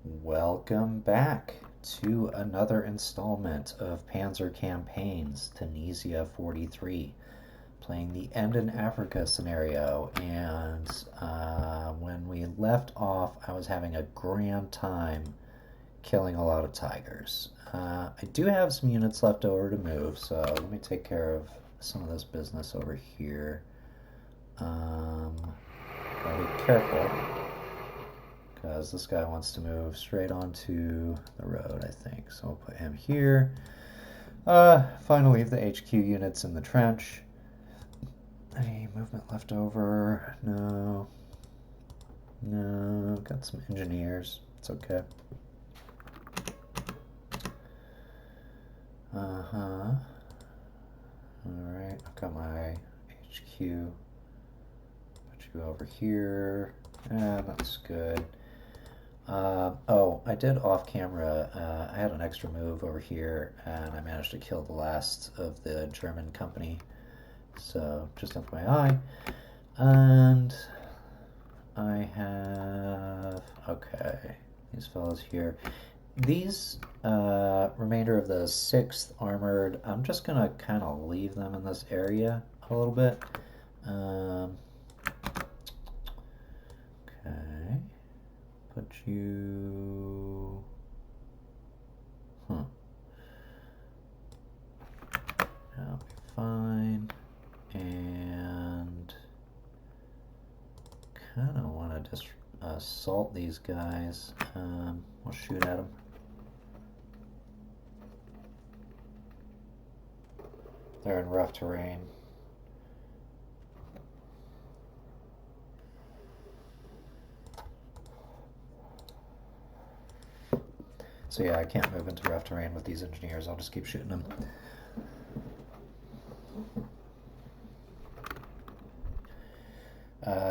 Welcome back to another installment of Panzer Campaigns, Tunisia 43, playing the End in Africa scenario. And when we left off, I was having a grand time killing a lot of tigers. I do have some units left over to move, so let me take care of some of this business over here. Gotta be careful, because this guy wants to move straight onto the road, I think. So we'll put him here. Finally, leave the HQ units in the trench. Any movement left over? No. No, got some engineers. It's okay. Uh-huh. Alright, I've got my HQ. Put you over here. That's good. Oh, I did off camera. I had an extra move over here, and I managed to kill the last of the German company. So, just FYI. And I have. Okay, these fellows here. These remainder of the 6th Armored, I'm just gonna kind of leave them in this area a little bit. Okay. Put you. That'll be fine. And kind of want to just assault these guys. We'll shoot at them. They're in rough terrain. So yeah, I can't move into rough terrain with these engineers. I'll just keep shooting them.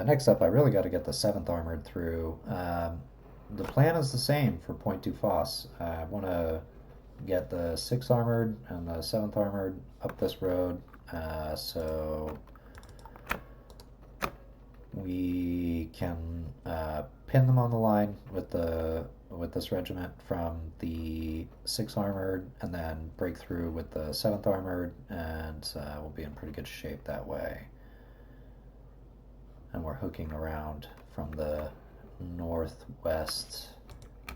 Next up, I really got to get the 7th Armored through. The plan is the same for Point du Fosse. I want to get the 6th Armored and the 7th Armored up this road, so we can pin them on the line with this regiment from the 6th Armored, and then break through with the 7th Armored, and we'll be in pretty good shape that way. And we're hooking around from the northwest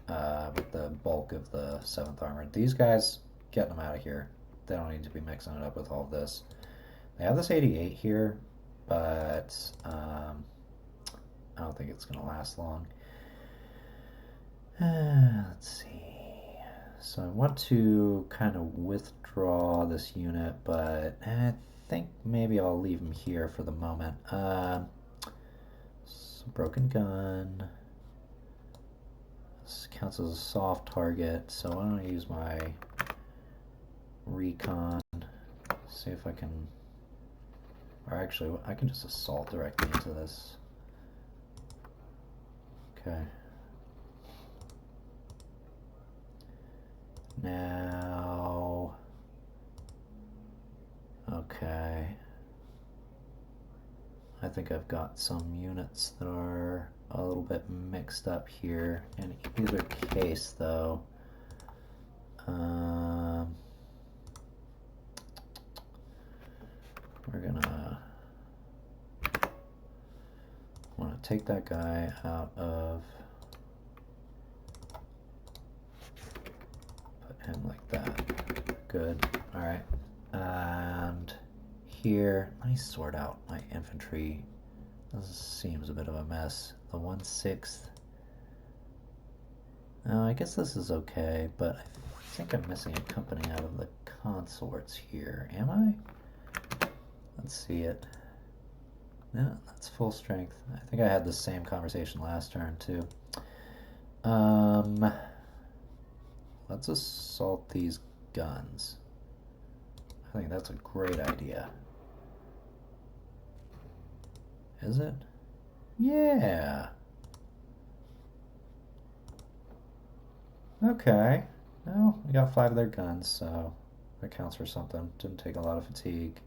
with the bulk of the 7th Armored. These guys, getting them out of here. They don't need to be mixing it up with all this. They have this 88 here, but I don't think it's going to last long. Let's see. So I want to kind of withdraw this unit, but I think maybe I'll leave him here for the moment. Broken gun. This counts as a soft target, so why don't I use my recon, see if I can, or actually I can just assault directly into this. Okay. Now, okay. I think I've got some units that are a little bit mixed up here. In either case, though, we're gonna want to take that guy out of, put him like that. Good. All right. And here, let me sort out my infantry. This seems a bit of a mess. The 1/6. Oh, I guess this is okay, but I think I'm missing a company out of the consorts here. Am I? Let's see it. No, that's full strength. I think I had the same conversation last turn too. Let's assault these guns. I think that's a great idea. Is it? Yeah. Okay. Well, we got 5 of their guns, so that counts for something. Didn't take a lot of fatigue.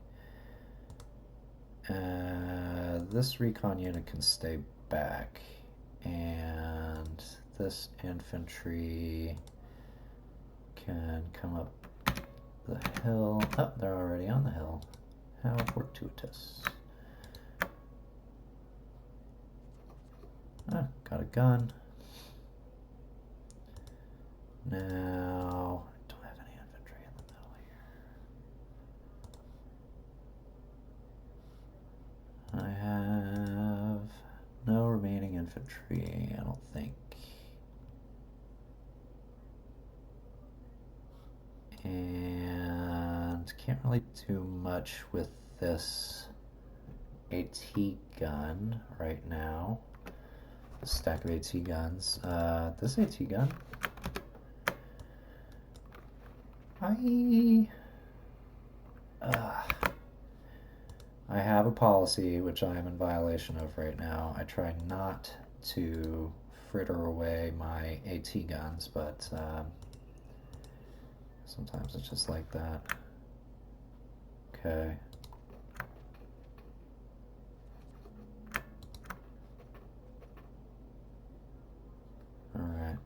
This recon unit can stay back. And this infantry can come up the hill. Oh, they're already on the hill. How fortuitous. Ah, got a gun. Now, I don't have any infantry in the middle here. I have no remaining infantry, I don't think. And can't really do much with this AT gun right now. A stack of AT guns. This AT gun, I have a policy which I am in violation of right now. I try not to fritter away my AT guns, but sometimes it's just like that. Okay. Alright.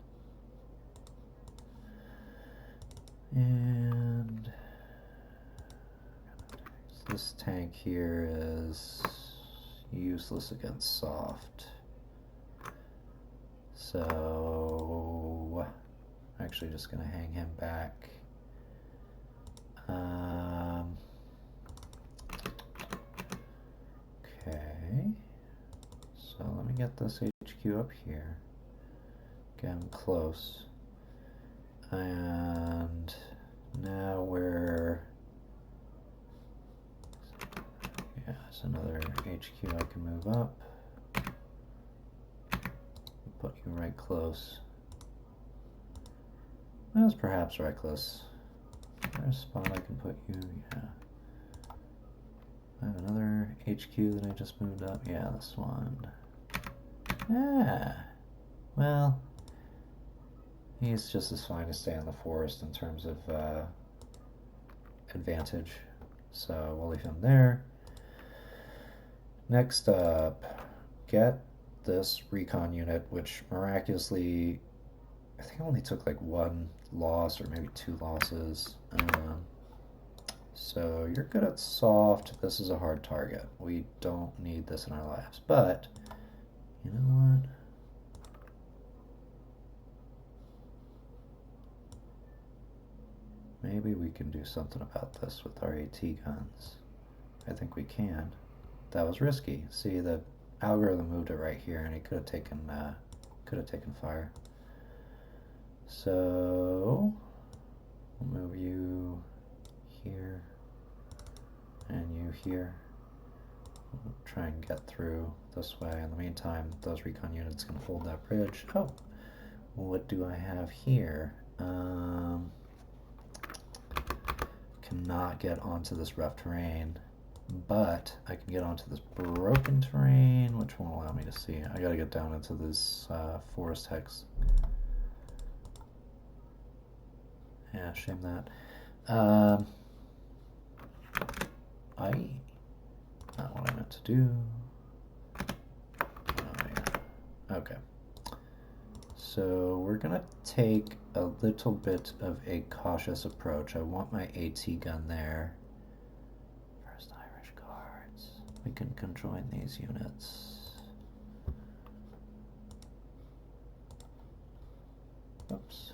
And this tank here is useless against soft. So I'm actually just going to hang him back. Okay. So let me get this HQ up here. Get him close. And now we're... Yeah, there's another HQ I can move up. Put you right close. That was perhaps reckless. There's a spot I can put you, yeah. I have another HQ that I just moved up. Yeah, this one. Yeah. Well, he's just as fine to stay in the forest in terms of advantage. So we'll leave him there. Next up, get this recon unit, which miraculously, I think only took like one loss or maybe 2 losses. So you're good at soft. This is a hard target. We don't need this in our lives. But, you know what? Maybe we can do something about this with our AT guns. I think we can. That was risky. See, the algorithm moved it right here, and he could have taken fire. So we'll move you here and you here. We'll try and get through this way. In the meantime, those recon units can hold that bridge. Oh, what do I have here? Cannot get onto this rough terrain, but I can get onto this broken terrain, which won't allow me to see. I gotta get down into this forest hex. Yeah, shame that. Not what I meant to do. Oh, yeah. Okay. So we're gonna take a little bit of a cautious approach. I want my AT gun there. First Irish Guards. We can conjoin these units. Oops.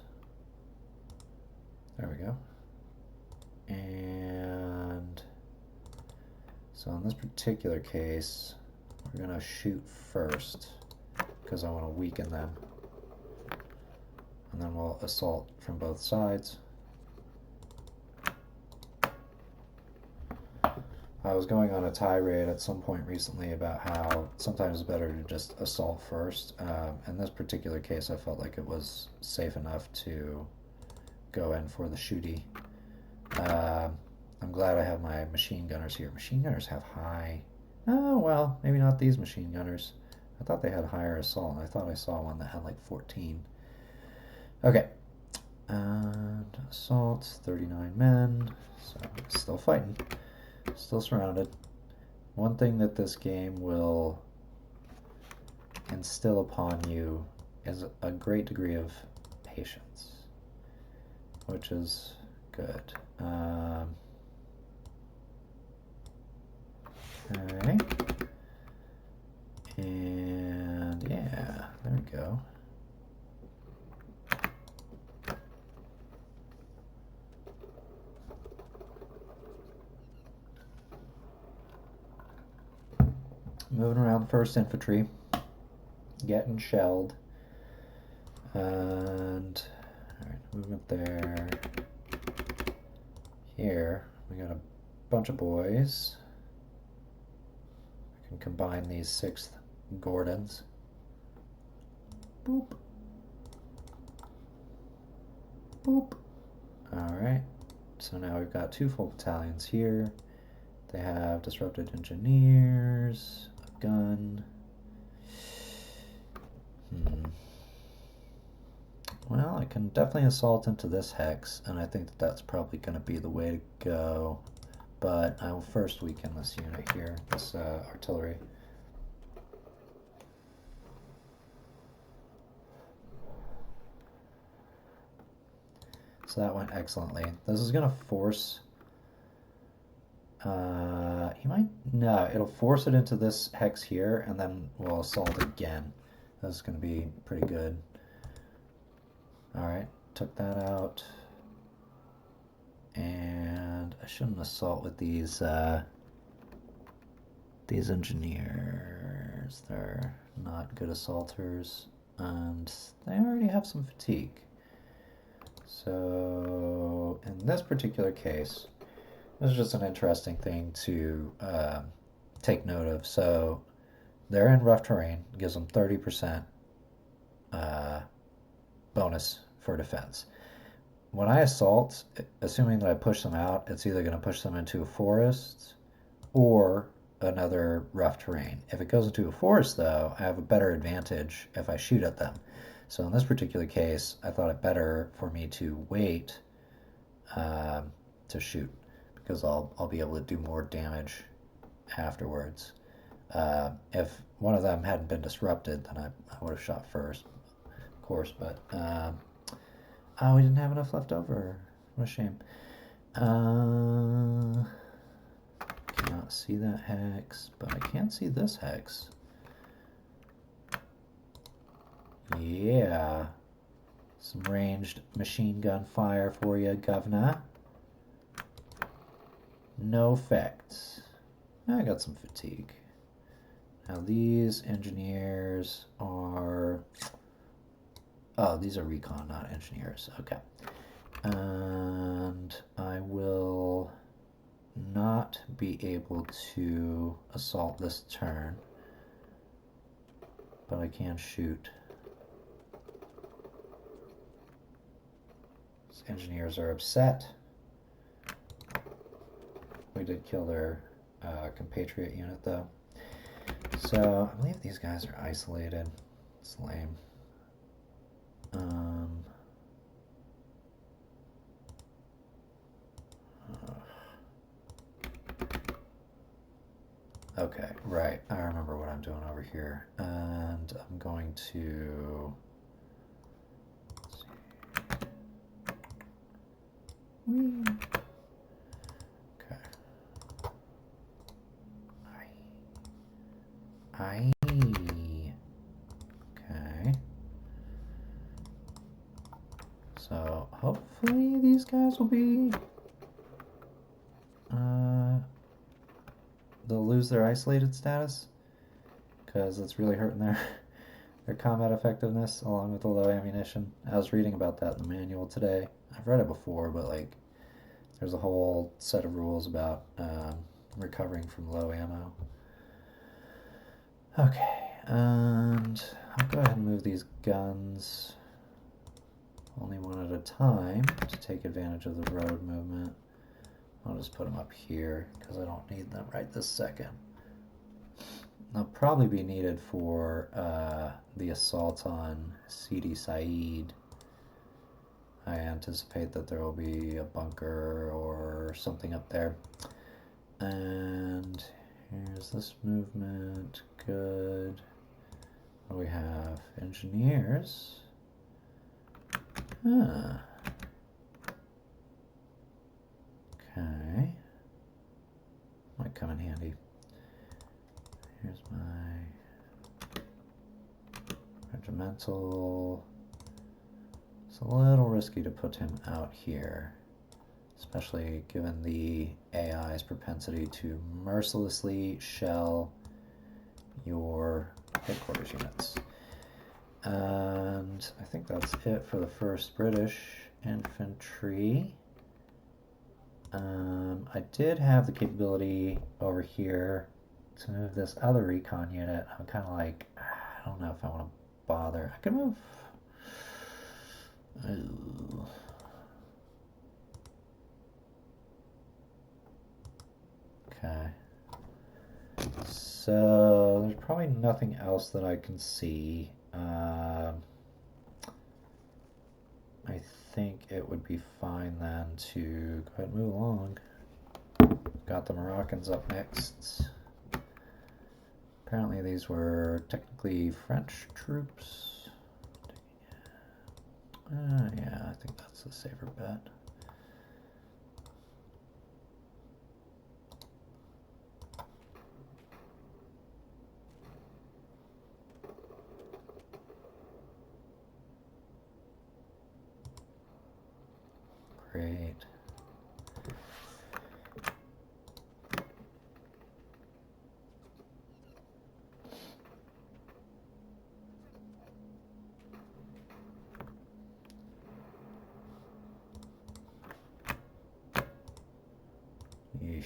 There we go. And so in this particular case, we're gonna shoot first because I want to weaken them. And then we'll assault from both sides. I was going on a tirade at some point recently about how sometimes it's better to just assault first. In this particular case, I felt like it was safe enough to go in for the shooty. I'm glad I have my machine gunners here. Machine gunners have high... Oh, well, maybe not these machine gunners. I thought they had higher assault. I thought I saw one that had like 14. Okay. And assault, 39 men. So, still fighting. Still surrounded. One thing that this game will instill upon you is a great degree of patience, which is good. Okay. And yeah, there we go. Moving around the 1st Infantry, getting shelled. And alright, movement there. Here, we got a bunch of boys. I can combine these 6th Gordons. Boop. Boop. Alright, so now we've got 2 full battalions here. They have disrupted engineers, a gun. Well, I can definitely assault into this hex, and I think that that's probably going to be the way to go. But I will first weaken this unit here, this artillery. So that went excellently. This is going to force... No, it'll force it into this hex here, and then we'll assault again. This is going to be pretty good. Alright, took that out. And I shouldn't assault with these engineers. They're not good assaulters, and they already have some fatigue. So in this particular case, this is just an interesting thing to take note of. So they're in rough terrain, gives them 30% bonus for defense. When I assault, assuming that I push them out, it's either going to push them into a forest or another rough terrain. If it goes into a forest, though, I have a better advantage if I shoot at them. So in this particular case, I thought it better for me to wait to shoot, because I'll be able to do more damage afterwards. If one of them hadn't been disrupted, then I would have shot first, of course, but oh, we didn't have enough left over. What a shame. Cannot see that hex, but I can see this hex. Yeah. Some ranged machine gun fire for you, governor. No effects. I got some fatigue. Now these engineers are... Oh, these are recon, not engineers. Okay. And I will not be able to assault this turn, but I can shoot. These engineers are upset. We did kill their compatriot unit, though. So I believe these guys are isolated. It's lame. Okay, right. I remember what I'm doing over here. And I'm going to... Whee. Okay. Okay. So hopefully these guys will be... they'll lose their isolated status, because it's really hurting their combat effectiveness along with the low ammunition. I was reading about that in the manual today. I've read it before, but like there's a whole set of rules about recovering from low ammo. Okay, and I'll go ahead and move these guns only one at a time to take advantage of the road movement. I'll just put them up here because I don't need them right this second. They'll probably be needed for the assault on Sidi Said. I anticipate that there will be a bunker or something up there. And here's this movement. Good. What do we have? Engineers. Huh. Okay. Might come in handy. Here's my regimental. It's a little risky to put him out here, especially given the AI's propensity to mercilessly shell your headquarters units. And I think that's it for the 1st British Infantry. I did have the capability over here to move this other recon unit. I'm kind of like, I don't know if I want to bother. I could move. Ooh. Okay. So there's probably nothing else that I can see. I think it would be fine then to go ahead and move along. Got the Moroccans up next. Apparently these were technically French troops. Yeah, I think that's the safer bet. Great. Yeesh.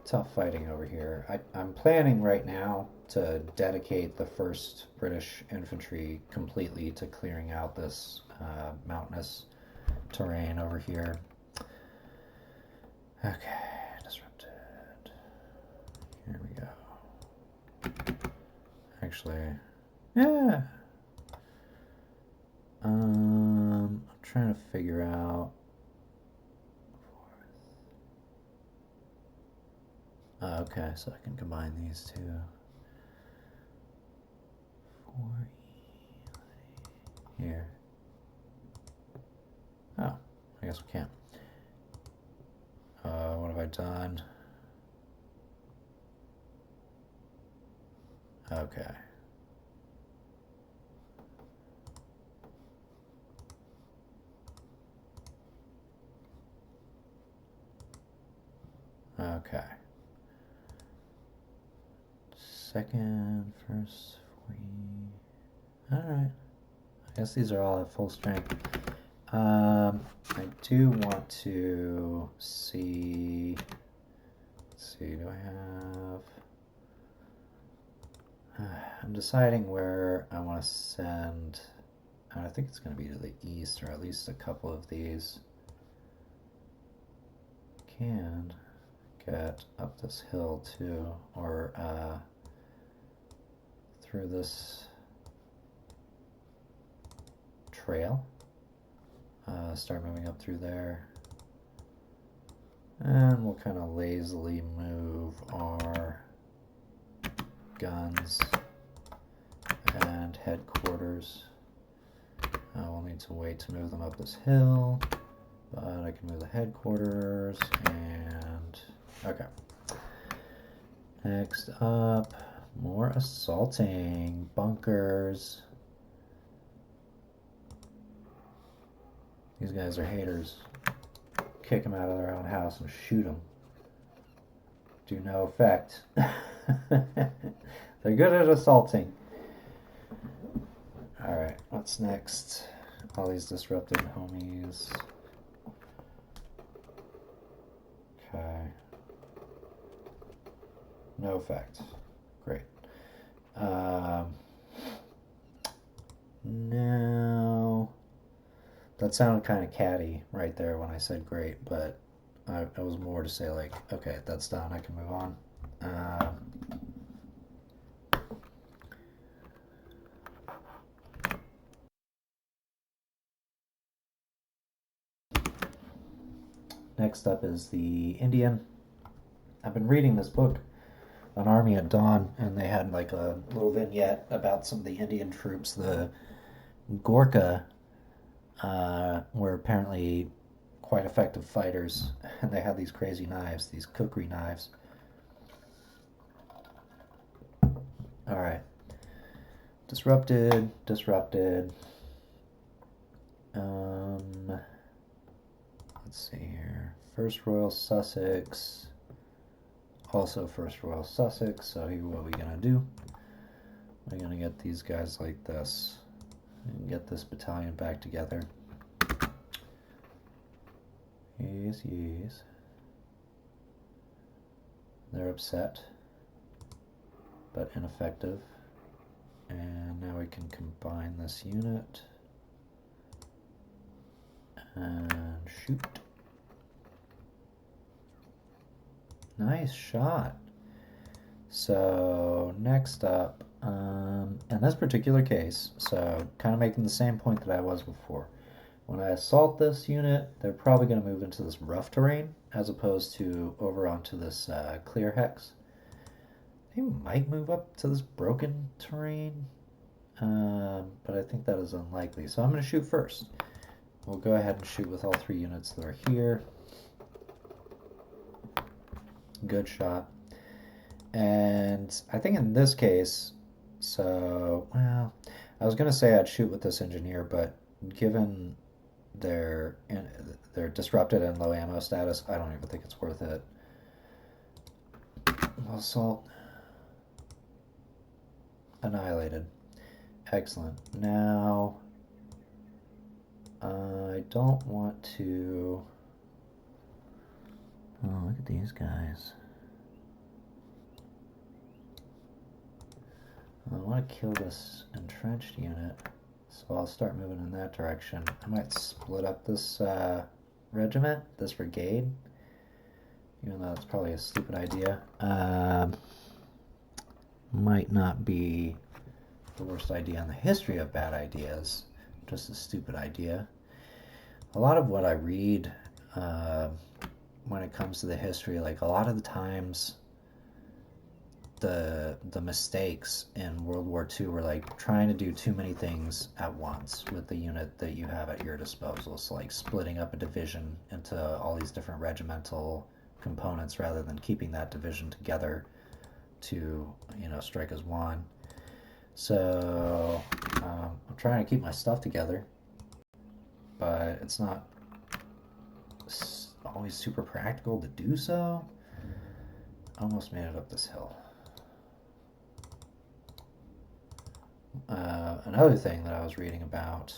Tough fighting over here. I'm planning right now to dedicate the 1st British Infantry completely to clearing out this mountainous terrain over here. Okay, disrupted. Here we go. Actually, yeah. I'm trying to figure out. Okay, so I can combine these two. 4E here. Oh, I guess we can't. What have I done? Okay. Okay. 2nd, 1st, 4E. Alright. I guess these are all at full strength. I do want to see. Let's see, do I have. I'm deciding where I want to send. I think it's going to be to the east, or at least a couple of these. Can get up this hill too, or through this trail. Start moving up through there. And we'll kind of lazily move our guns and headquarters. We'll need to wait to move them up this hill, but I can move the headquarters and... Okay. Next up, more assaulting. Bunkers. These guys are haters. Kick them out of their own house and shoot them. Do no effect. They're good at assaulting. Alright, what's next? All these disrupted homies. Okay. No effect. Great. Now, that sounded kind of catty right there when I said great, but I was more to say like, okay, that's done, I can move on. Next up is the Indian. I've been reading this book an army at dawn, and they had like a little vignette about some of the Indian troops. The Gorkha were apparently quite effective fighters, and they had these crazy knives, these kukri knives. All right, disrupted, disrupted. Let's see here. First Royal Sussex, also First Royal Sussex. So here, what are we gonna do? We're gonna get these guys like this and get this battalion back together. Yes, yes. They're upset, but ineffective. And now we can combine this unit and shoot. Nice shot. So next up, in this particular case, so kind of making the same point that I was before. When I assault this unit, they're probably going to move into this rough terrain as opposed to over onto this clear hex. They might move up to this broken terrain, but I think that is unlikely. So I'm going to shoot first. We'll go ahead and shoot with all 3 units that are here. Good shot. And I think in this case, so, well, I was going to say I'd shoot with this engineer, but given their disrupted and low ammo status, I don't even think it's worth it. Assault. Annihilated. Excellent. Now, I don't want to... Oh, look at these guys. I want to kill this entrenched unit, so I'll start moving in that direction. I might split up this regiment, this brigade, even though it's probably a stupid idea. Might not be the worst idea in the history of bad ideas, just a stupid idea. A lot of what I read when it comes to the history, like a lot of the times the mistakes in World War II were like trying to do too many things at once with the unit that you have at your disposal. So like splitting up a division into all these different regimental components rather than keeping that division together to, you know, strike as one. So I'm trying to keep my stuff together, but it's not always super practical to do so. Almost made it up this hill. Another thing that I was reading about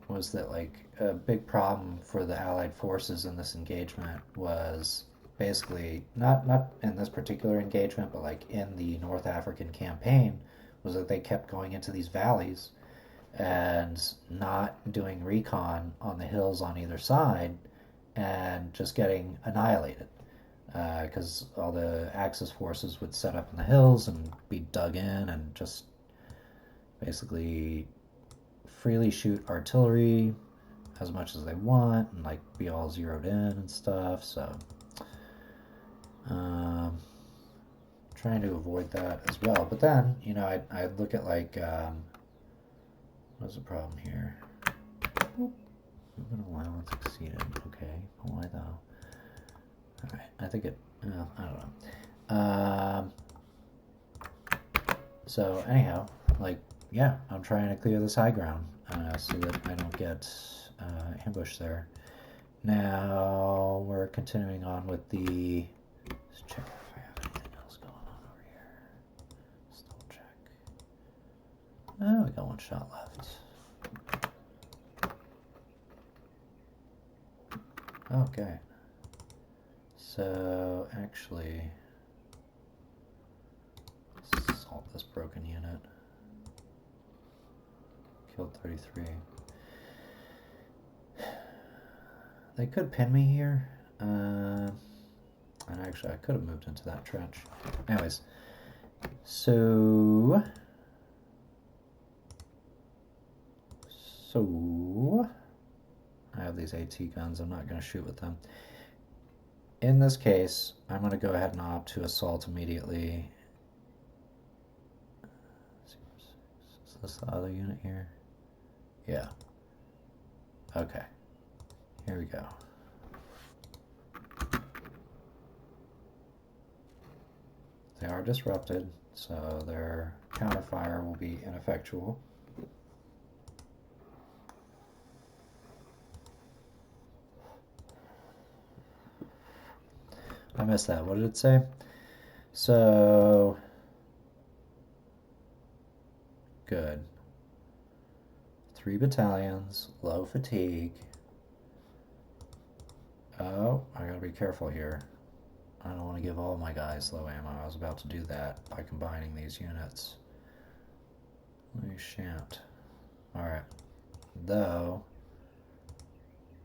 was that like a big problem for the Allied forces in this engagement was basically not in this particular engagement, but like in the North African campaign, was that they kept going into these valleys and not doing recon on the hills on either side and just getting annihilated. Because all the Axis forces would set up in the hills and be dug in and just basically freely shoot artillery as much as they want and like be all zeroed in and stuff. So trying to avoid that as well. But then, you know, I'd look at like what's the problem here? Movement allowance exceeded. Okay, why though? Alright, I think it, I don't know. So anyhow, like, yeah, I'm trying to clear this high ground so that I don't get ambushed there. Now we're continuing on with the, let's check if I have anything else going on over here. Still check. Oh, we got 1 shot left. Okay. So, actually, assault this broken unit. Killed 33. They could pin me here. And actually, I could have moved into that trench. Anyways, so I have these AT guns. I'm not going to shoot with them. in this case, I'm going to go ahead and opt to assault immediately. Is this the other unit here? Yeah. Okay. Here we go. They are disrupted, so their counterfire will be ineffectual. I missed that. What did it say? So, good. 3 battalions, low fatigue. Oh, I gotta be careful here. I don't want to give all my guys low ammo. I was about to do that by combining these units. We shan't. Alright. Though,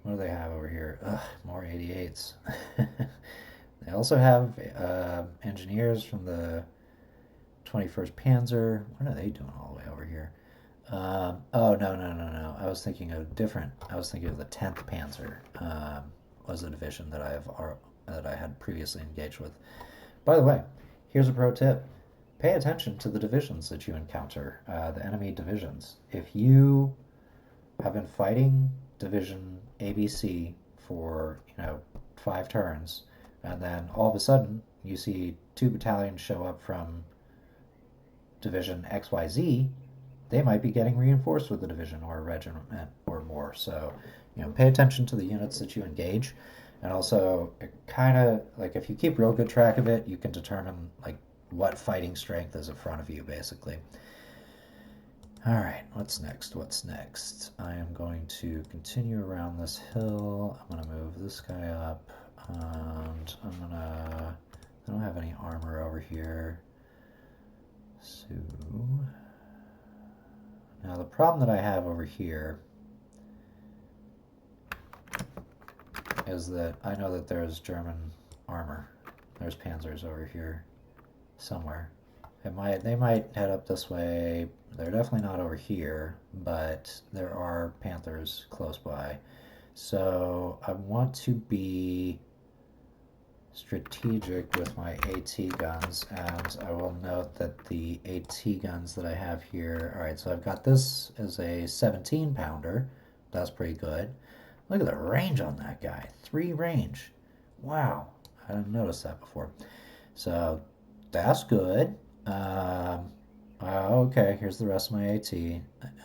what do they have over here? Ugh, more 88s. They also have engineers from the 21st Panzer. What are they doing all the way over here? Oh, no. I was thinking of different. I was thinking of the 10th Panzer. Was a division that I had previously engaged with. By the way, here's a pro tip. Pay attention to the divisions that you encounter, the enemy divisions. If you have been fighting division ABC for, 5 turns, and then all of a sudden you see 2 battalions show up from division XYZ, they might be getting reinforced with a division or a regiment or more. So, pay attention to the units that you engage. And also, it kind of, like, if you keep real good track of it, you can determine, like, what fighting strength is in front of you, basically. All right, what's next? I am going to continue around this hill. I'm going to move this guy up. And I don't have any armor over here. So, now the problem that I have over here is that I know that there's German armor. There's Panzers over here somewhere. They might head up this way. They're definitely not over here, but there are Panthers close by. So I want to be strategic with my AT guns, and I will note that the AT guns that I have here, alright, so I've got this as a 17 pounder. That's pretty good. Look at the range on that guy. 3 range. Wow. I didn't notice that before. So that's good. Okay, here's the rest of my AT.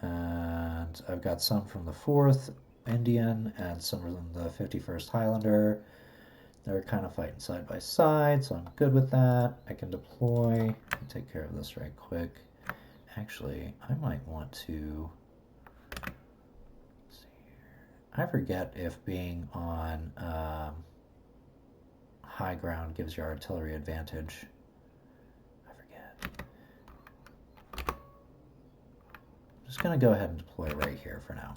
And I've got some from the 4th Indian and some from the 51st Highlander. They're kind of fighting side by side, so I'm good with that. I can deploy. Take care of this right quick. Actually, I might want to... I forget if being on high ground gives you artillery advantage. I forget. I'm just going to go ahead and deploy right here for now.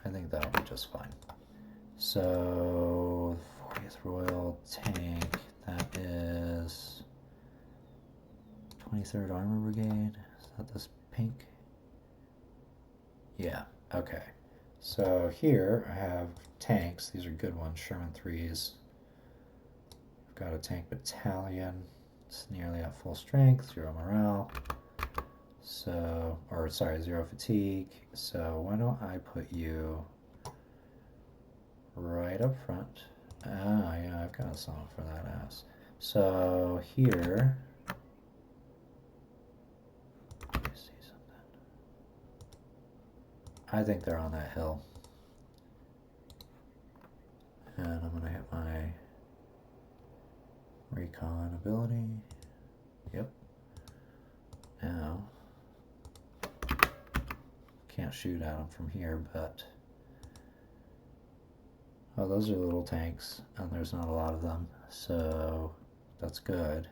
I think that'll be just fine. So, 40th Royal Tank, that is 23rd Armor Brigade. Is that this pink? Yeah, okay. So here I have tanks. These are good ones, Sherman 3s. I've got a tank battalion. It's nearly at full strength, 0 morale. So, or sorry, 0 fatigue. So why don't I put you right up front? Ah, yeah, I've got a song for that ass. So here, let me see something. I think they're on that hill. And I'm going to hit my recon ability. Yep. Now, can't shoot at them from here, but... Oh, those are little tanks, and there's not a lot of them, so that's good.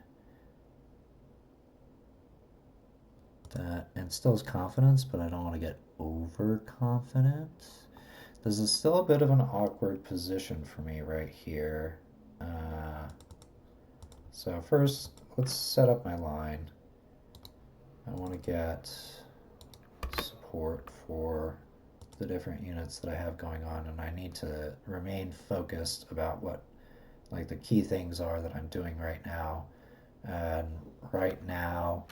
That instills confidence, but I don't want to get overconfident. This is still a bit of an awkward position for me right here. So first, let's set up my line. I want to get support for the different units that I have going on, and I need to remain focused about what like the key things are that I'm doing right now. And right now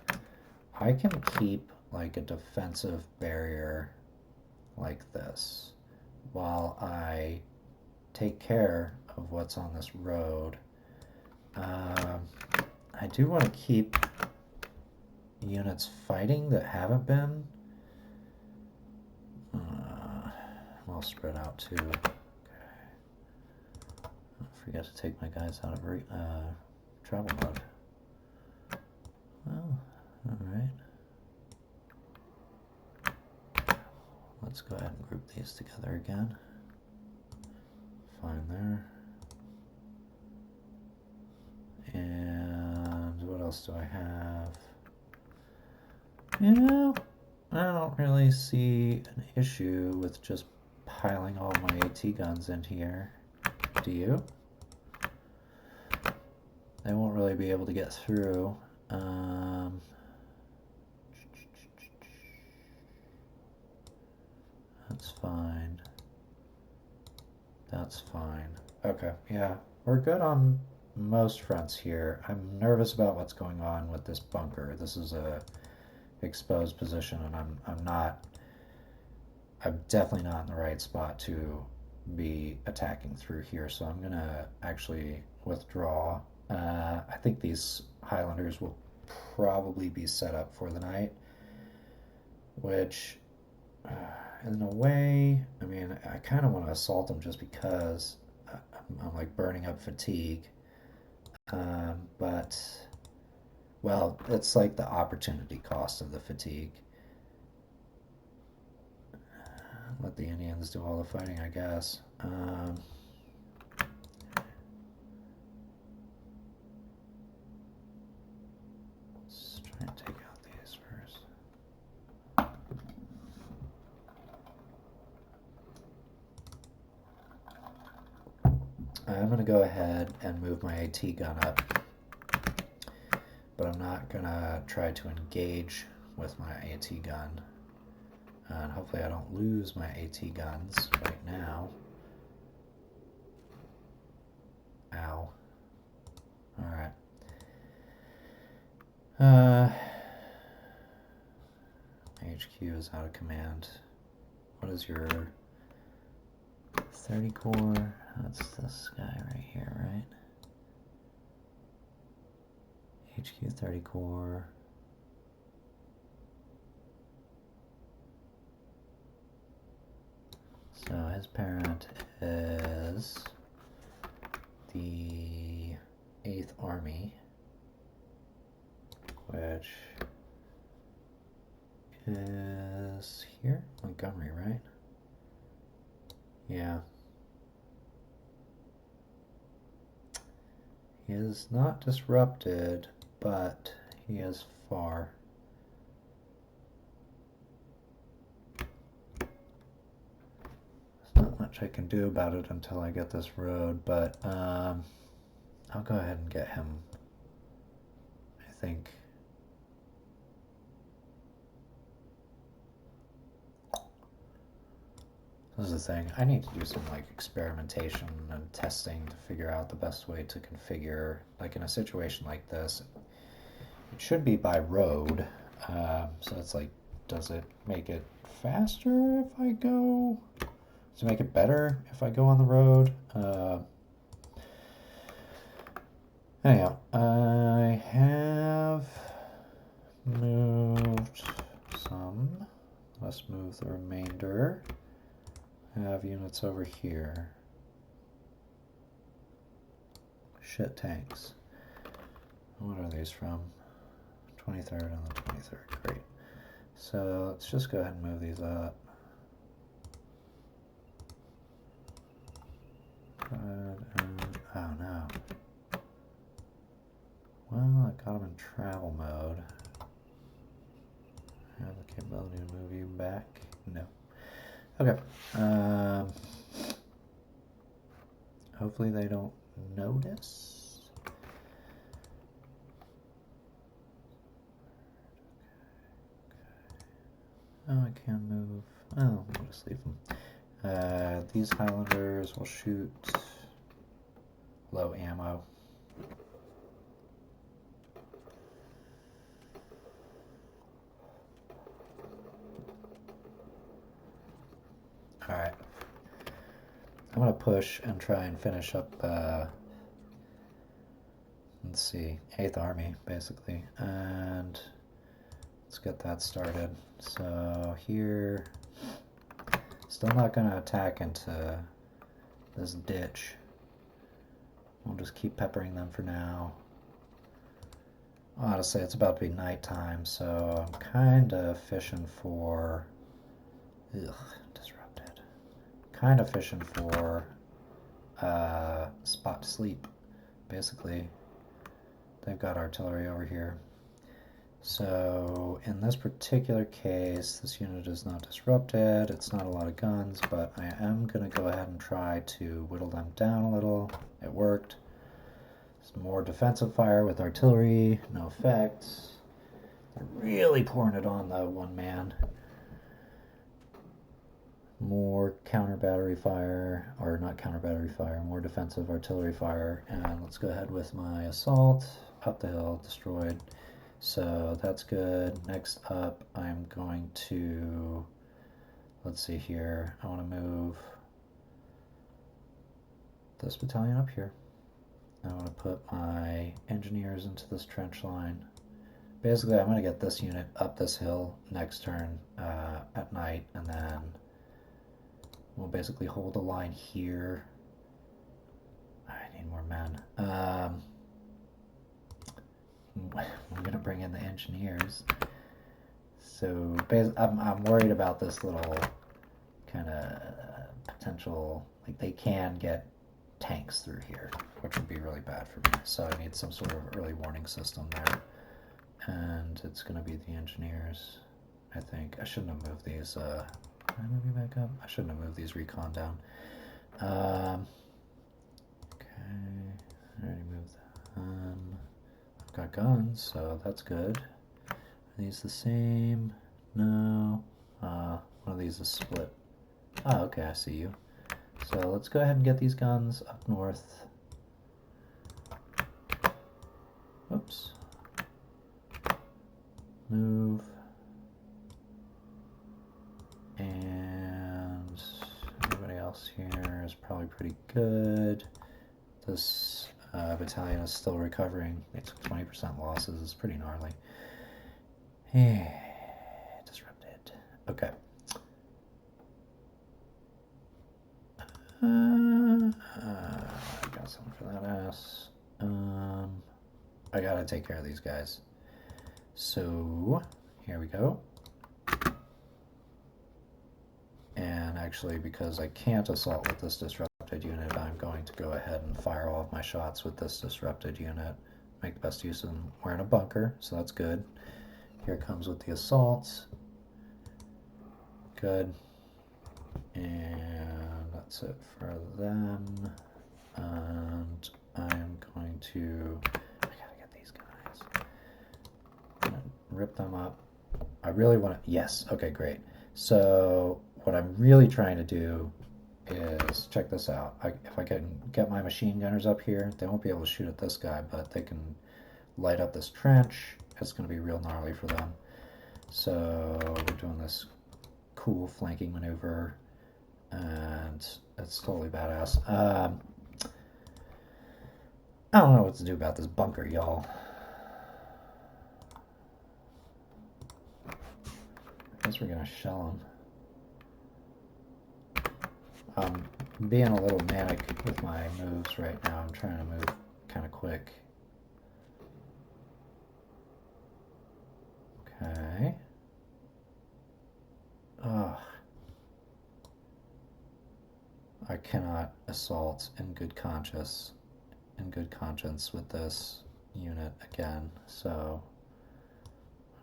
I can keep like a defensive barrier like this while I take care of what's on this road. I do want to keep units fighting that haven't been well spread out too. Okay. Don't forget to take my guys out of travel mode. Well, alright. Let's go ahead and group these together again. Fine there. And what else do I have? You know, I don't really see an issue with just piling all my AT guns in here. Do you? They won't really be able to get through. That's fine. That's fine. Okay, yeah, we're good on most fronts here. I'm nervous about what's going on with this bunker. This is a exposed position, and I'm definitely not in the right spot to be attacking through here, so I'm gonna actually withdraw. I think these Highlanders will probably be set up for the night, which in a way, I mean, I kind of want to assault them just because I'm like burning up fatigue. But, well, it's like the opportunity cost of the fatigue. Let the Indians do all the fighting, I guess. Let's try and take out these first. I'm going to go ahead and move my AT gun up, but I'm not going to try to engage with my AT gun. And hopefully I don't lose my AT guns right now. Ow. Alright. HQ is out of command. What is your 30 core? That's this guy right here, right? HQ 30 core. So his parent is the 8th Army, which is here? Montgomery, right? Yeah. He is not disrupted, but he is far. There's not much I can do about it until I get this road, but I'll go ahead and get him, I think. This is the thing. I need to do some like experimentation and testing to figure out the best way to configure, like in a situation like this, it should be by road. So it's like, does it make it faster if I go? Does it make it better if I go on the road? Anyhow, I have moved some. Let's move the remainder. I have units over here. Shit tanks. What are these from? 23rd and the 23rd. Great. So let's just go ahead and move these up. Oh no. Well, I got them in travel mode. I have the capability to move you back? No. Okay. Hopefully they don't notice. Oh, I can move. Oh, I'll just leave them. These Highlanders will shoot low ammo. Alright. I'm going to push and try and finish up, let's see, 8th Army, basically. And let's get that started. So here, still not going to attack into this ditch. We'll just keep peppering them for now. Honestly, it's about to be nighttime, so I'm kind of fishing for... Ugh, disrupted. Kind of fishing for spot to sleep, basically. They've got artillery over here. So in this particular case, this unit is not disrupted. It's not a lot of guns, but I am going to go ahead and try to whittle them down a little. It worked. Some more defensive fire with artillery. No effects. They're really pouring it on the one man. More counter battery fire, or not counter battery fire, more defensive artillery fire. And let's go ahead with my assault. Up the hill, destroyed. So that's good. Next up, I'm going to, let's see here, I want to move this battalion up here. I want to put my engineers into this trench line. Basically, I'm going to get this unit up this hill next turn at night, and then we'll basically hold a line here. I need more men. I'm going to bring in the engineers. So I'm worried about this little kind of potential, like they can get tanks through here, which would be really bad for me. So I need some sort of early warning system there. And it's going to be the engineers, I think. I shouldn't have moved these. Can I move you back up? I shouldn't have moved these recon down. Okay, I already moved them. I've got guns, so that's good. Are these the same? No. One of these is split. Oh, okay, I see you. So let's go ahead and get these guns up north. Oops. Move. And everybody else here is probably pretty good. This battalion is still recovering. They took 20% losses. It's pretty gnarly. Disrupted. Okay. I got something for that ass. I gotta take care of these guys. So, here we go. And actually, because I can't assault with this disrupted unit, I'm going to go ahead and fire all of my shots with this disrupted unit. Make the best use of them. We're in a bunker, so that's good. Here comes with the assaults. Good. And that's it for them. And I'm going to... I gotta get these guys. I'm gonna rip them up. I really want to... Yes, okay, great. So what I'm really trying to do is, check this out. If I can get my machine gunners up here, they won't be able to shoot at this guy, but they can light up this trench. It's going to be real gnarly for them. So we're doing this cool flanking maneuver, and it's totally badass. I don't know what to do about this bunker, y'all. I guess we're going to shell them. I'm being a little manic with my moves right now. I'm trying to move kind of quick. Okay. Ugh. I cannot assault in good conscience with this unit again. So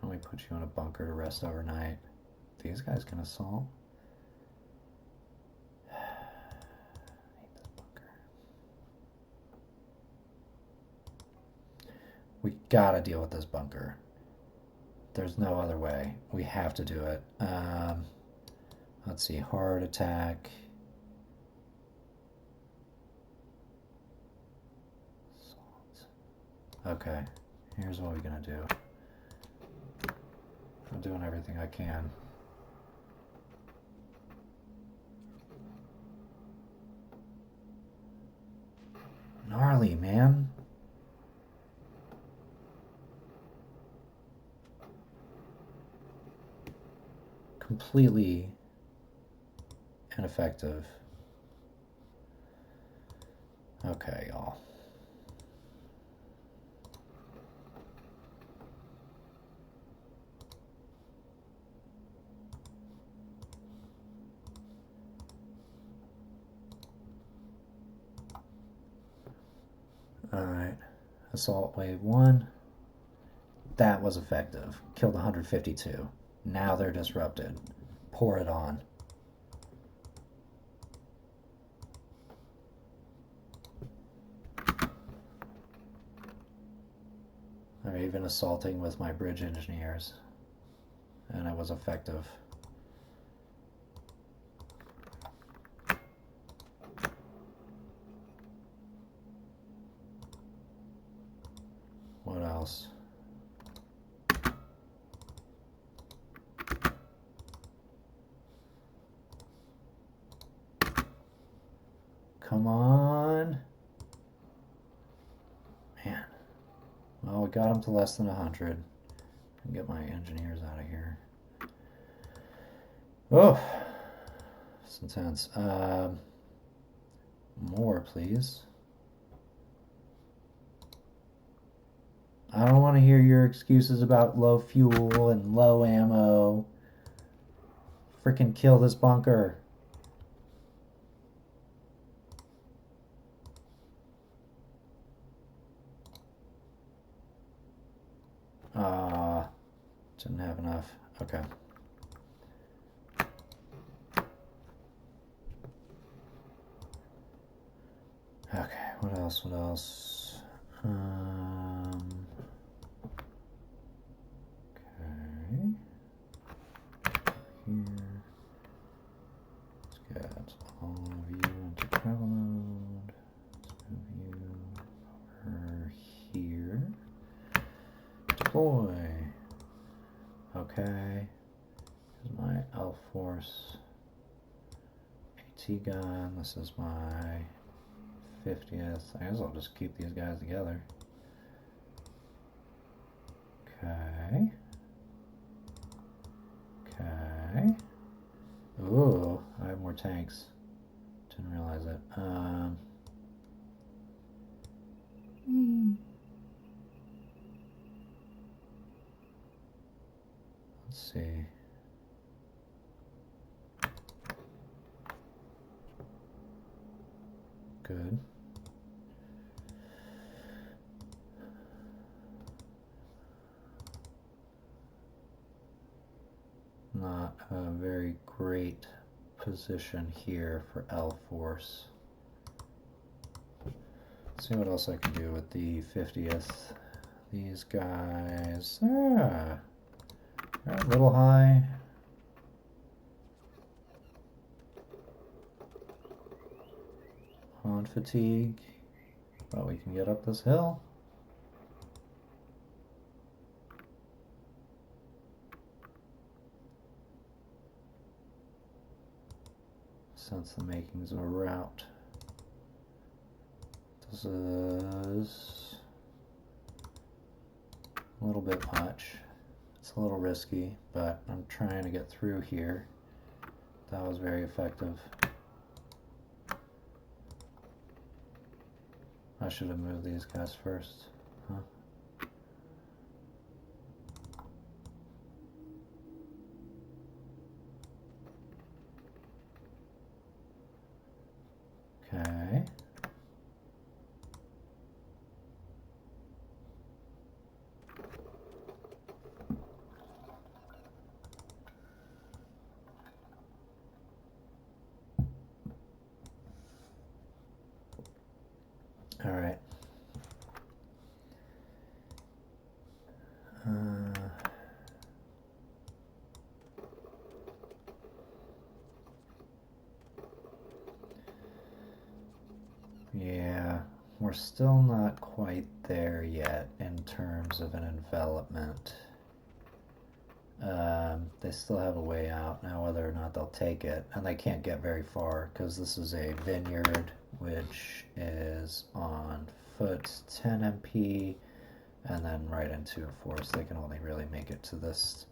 why don't we put you in a bunker to rest overnight? These guys can assault. We gotta deal with this bunker. There's no other way. We have to do it. Let's see, hard attack. Okay, here's what we're gonna do. I'm doing everything I can. Gnarly, man. Completely ineffective. Okay, y'all. Alright. Assault wave 1. That was effective. Killed 152. Now they're disrupted. Pour it on. They're even assaulting with my bridge engineers. And it was effective. What else? Come on. Man. Well, we got him to less than 100. And get my engineers out of here. Oh, it's intense. More, please. I don't want to hear your excuses about low fuel and low ammo. Freaking kill this bunker. Didn't have enough. Okay. Okay, what else? What else? Okay. Here. Let's get all of you into travel mode. Let's move you over here. Deploy. Okay. Here's my L Force AT gun. This is my 50th. I guess I'll just keep these guys together. Okay. Okay. Ooh, I have more tanks. Didn't realize it. Let's see. Good. Not a very great position here for L Force. Let's see what else I can do with the 50th. These guys, they're a little high. On fatigue, but we can get up this hill. Sense the makings of a route. This is a little bit much. It's a little risky, but I'm trying to get through here. That was very effective. I should have moved these guys first, huh? Okay. All right. we're still not quite there yet in terms of an envelopment. They still have a way out now, whether or not they'll take it, and they can't get very far because this is a vineyard which is on foot 10 MP and then right into a forest. They can only really make it to this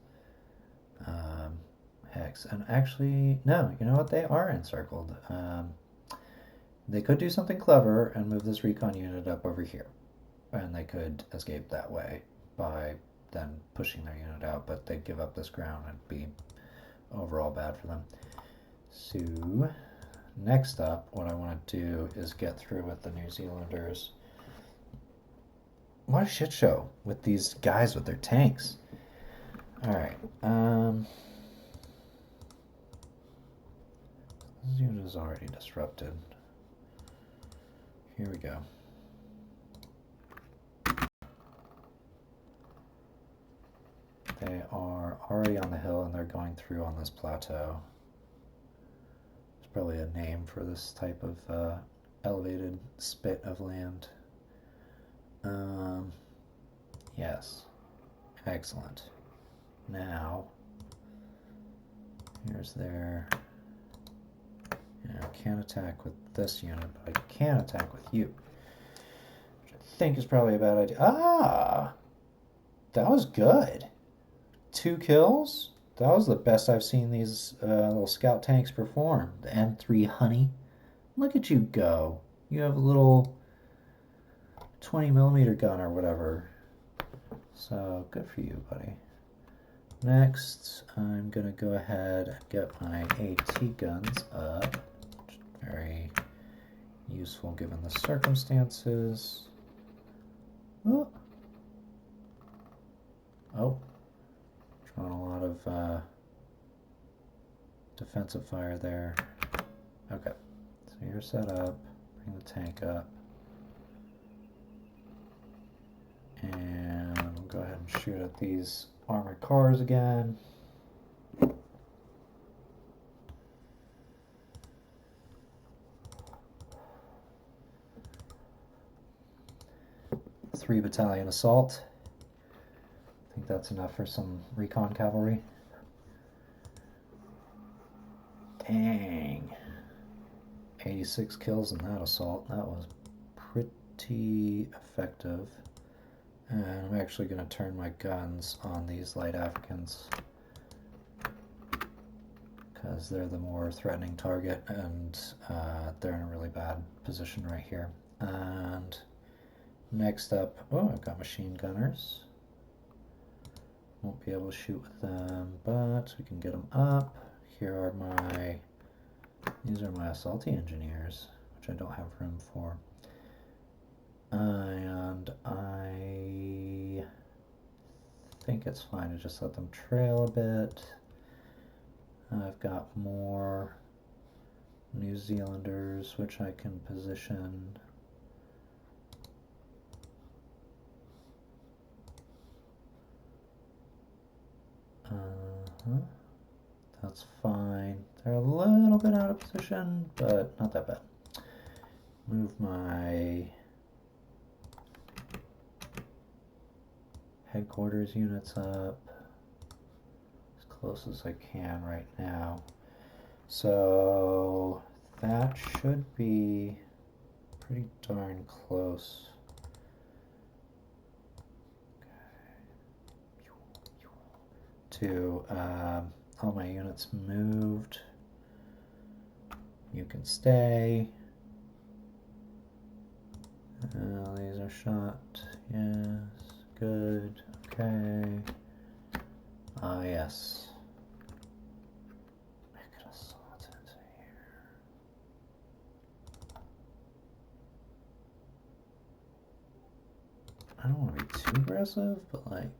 hex. And actually, no, you know what? They are encircled. They could do something clever and move this recon unit up over here, and they could escape that way by then pushing their unit out, but they'd give up this ground and it'd be overall bad for them. So next up, what I want to do is get through with the New Zealanders. What a shit show with these guys with their tanks. Alright, this unit is already disrupted. Here we go. They are already on the hill and they're going through on this plateau. There's probably a name for this type of elevated spit of land. Yes. Excellent. Now, here's their... I can't attack with this unit, but I can attack with you. Which I think is probably a bad idea. Ah! That was good. 2 kills? That was the best I've seen these little scout tanks perform. The M3 Honey. Look at you go. You have a little 20mm gun or whatever. So, good for you, buddy. Next, I'm going to go ahead and get my AT guns up. Very useful given the circumstances. Oh. Oh. Drawing a lot of defensive fire there. Okay. So you're set up. Bring the tank up. And we'll go ahead and shoot at these armored cars again. 3 battalion assault. I think that's enough for some recon cavalry. Dang. 86 kills in that assault. That was pretty effective. And I'm actually going to turn my guns on these light Africans because they're the more threatening target, and they're in a really bad position right here. And next up, oh, I've got machine gunners. Won't be able to shoot with them, but we can get them up. Here are these are my assaulty engineers, which I don't have room for. And I think it's fine to just let them trail a bit. I've got more New Zealanders, which I can position. That's fine. They're a little bit out of position, but not that bad. Move my headquarters units up as close as I can right now. So that should be pretty darn close. To all my units moved. You can stay. These are shot. Yes. Good. Okay. Yes. I could assault into here. I don't want to be too aggressive, but like.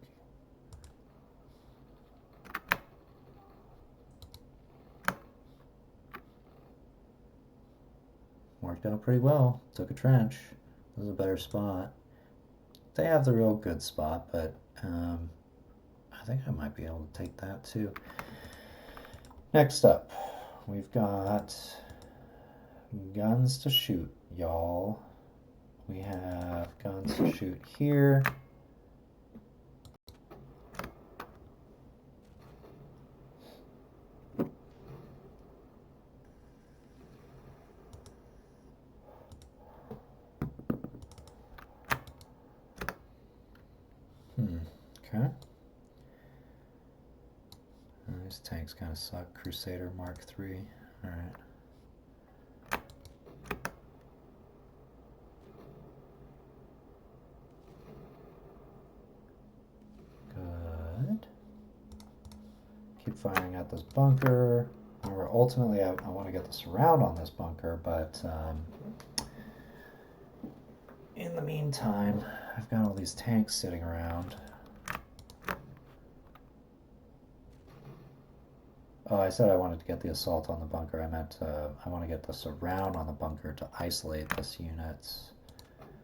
Worked out pretty well. Took a trench. This is a better spot. They have the real good spot, but I think I might be able to take that too. Next up, we've got guns to shoot, y'all. we have guns to shoot here. Okay. These tanks kind of suck. Crusader Mark III. Alright. Good. Keep firing at this bunker. Remember, ultimately, I want to get the surround on this bunker, but in the meantime, I've got all these tanks sitting around. Oh, I said I wanted to get the assault on the bunker. I meant I want to get the surround on the bunker to isolate this units,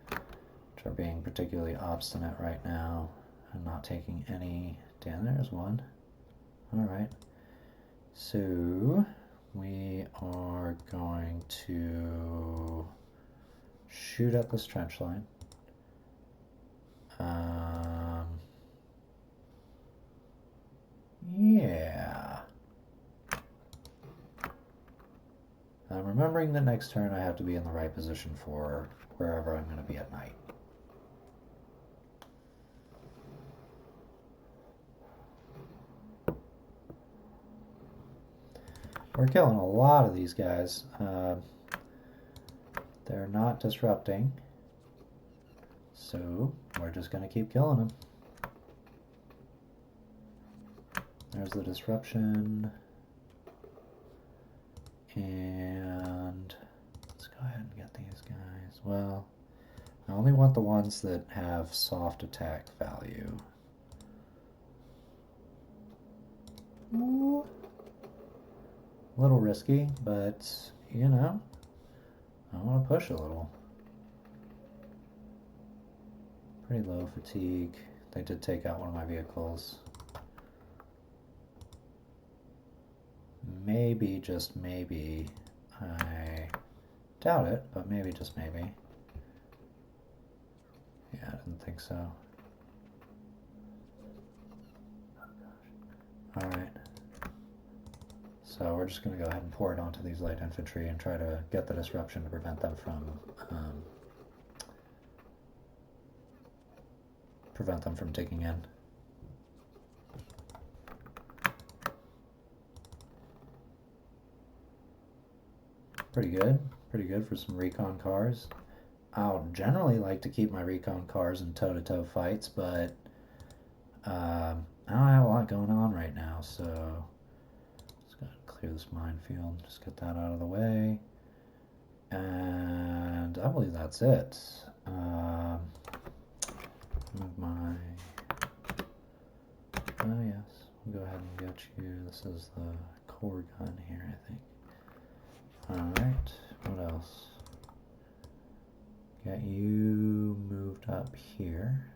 which are being particularly obstinate right now and not taking any. Damn, there's one. Alright. So, we are going to shoot at this trench line. Yeah. I'm remembering that next turn I have to be in the right position for wherever I'm going to be at night. We're killing a lot of these guys. They're not disrupting, so we're just going to keep killing them. There's the disruption. And let's go ahead and get these guys. Well, I only want the ones that have soft attack value. Ooh. A little risky, but you know, I want to push a little. Pretty low fatigue. They did take out one of my vehicles. Maybe, just maybe, I doubt it, but maybe, just maybe. Yeah, I didn't think so. Oh gosh. Alright. So we're just going to go ahead and pour it onto these light infantry and try to get the disruption to prevent them from digging in. Pretty good for some recon cars. I'll generally like to keep my recon cars in toe-to-toe fights, but I don't have a lot going on right now, so just gotta clear this minefield, just get that out of the way, and I believe that's it. Move my, oh yes, we'll go ahead and get you, this is the core gun here, I think. Alright, what else? Get you moved up here.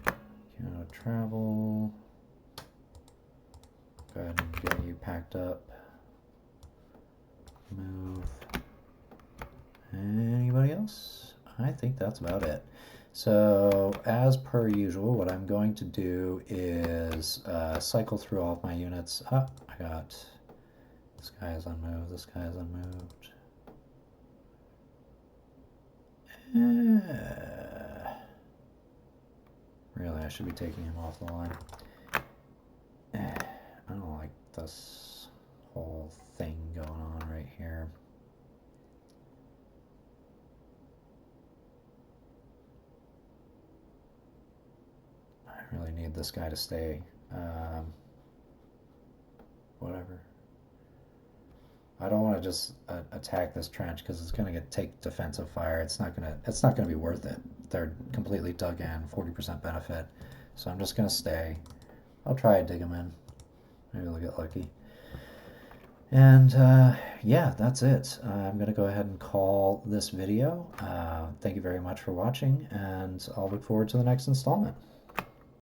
Get out of travel. Go ahead and get you packed up. Move. Anybody else? I think that's about it. So, as per usual, what I'm going to do is cycle through all of my units. I got... This guy is unmoved, this guy is unmoved. Really, I should be taking him off the line. I don't like this whole thing going on right here. I really need this guy to stay. Whatever. I don't want to just attack this trench because it's going to take defensive fire. It's not going to be worth it. They're completely dug in, 40% benefit. So I'm just going to stay. I'll try to dig them in. Maybe they'll get lucky. And yeah, that's it. I'm going to go ahead and call this video. Thank you very much for watching, and I'll look forward to the next installment.